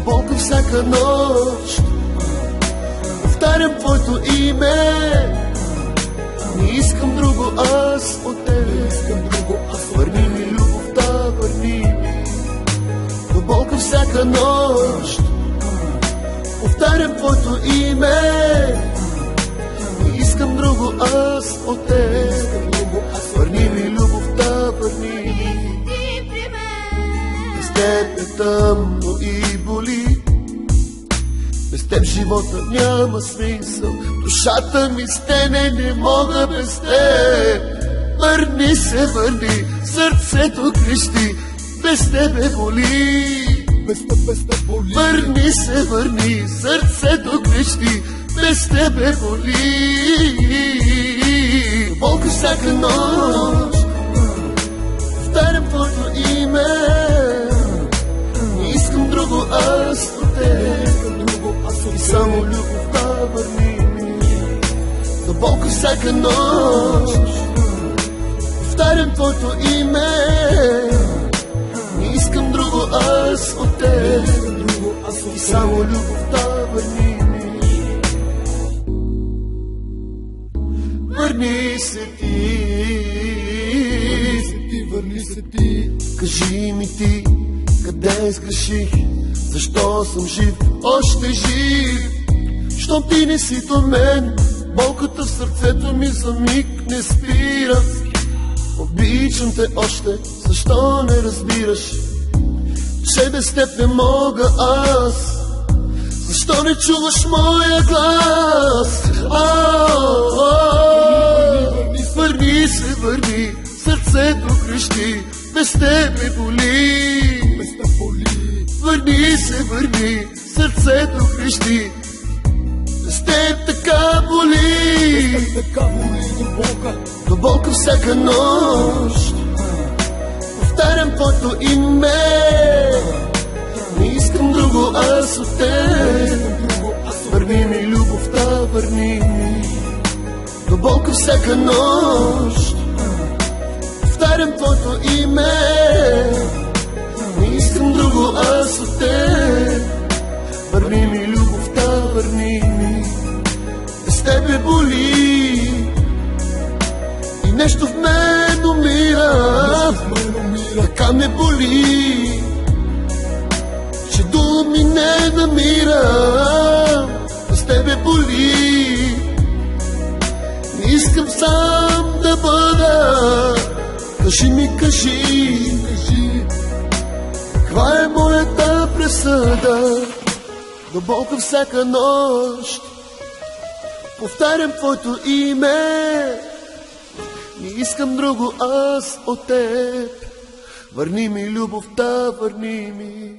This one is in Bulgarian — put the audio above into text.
болка всяка нощ. Повтарям твоето име, не искам друго аз от тебе. Върни ми любовта, върни ми. До болка всяка нощ. Повтарям твоето име, не искам друго аз от тебе. Върни ми любовта, върни ми. Без теб е тъмно и боли, без теб живота няма смисъл. Душата ми стене, не мога без теб. Върни се, върни, сърцето крещи, без тебе боли. Върни се, върни, сърцето крещи, без тебе боли. Болка всяка нощ, повтарям твоето име, не искам друго аз от теб. И само любовта върни ми. До болка всяка нощ, повтарям твоето име, не искам друго аз от теб. И само любовта върни ми. Върни се ти, върни се ти. кажи ми ти, къде сгреших, защо съм жив, още жив. Щом ти не си до мен, болката в сърцето ми за миг не спира. Обичам те още, защо не разбираш, че без теб не мога аз? Защо не чуваш моя глас? Върни се, върни, сърцето крещи, без теб ме боли. Върни се, върни, сърцето крещи, без теб така боли. До болка всяка нощ, повтарям твоето име, не искам друго аз от теб. Върни ми любовта, върни ми. До болка всяка нощ, повтарям твоето име, не искам друго аз от теб. Върни ми любовта, върни ми. Без тебе боли и нещо в мен умира. Така ме боли, че думи не намирам. Без тебе боли, не искам сам да бъда. Кажи ми, кажи, каква е моята присъда? До болка всяка нощ, повтарям твоето име, не искам друго аз от теб. Върни ми любовта, върни ми.